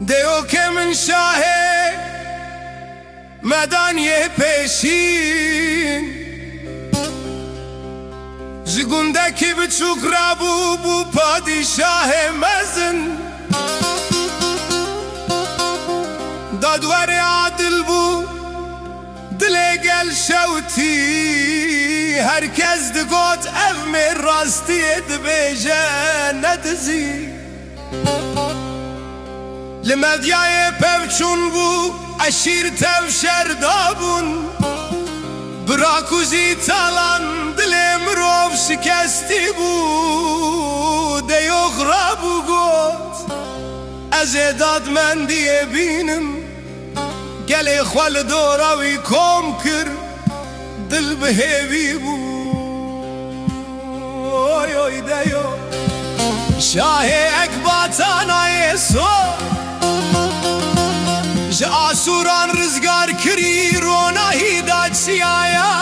دیو که من شاه مدانی پیشین جگونده که بچوک رابو بو پادشاه مزن دادور عادل بو دل گل شوتی هر کس دگوت ام راستی دبیجه ندزی لمدیای پوچون بو اشیر تفشر دابون براکوزی تالان دل مروف شکستی بو دیو غرابو گوت از دادمندی بینم گلی خوال دوراوی کم کر دل بهیوی بو اوی اوی دیو شاه اکباتانای سو جا آسوران رزگار کری روناهی داد سیایا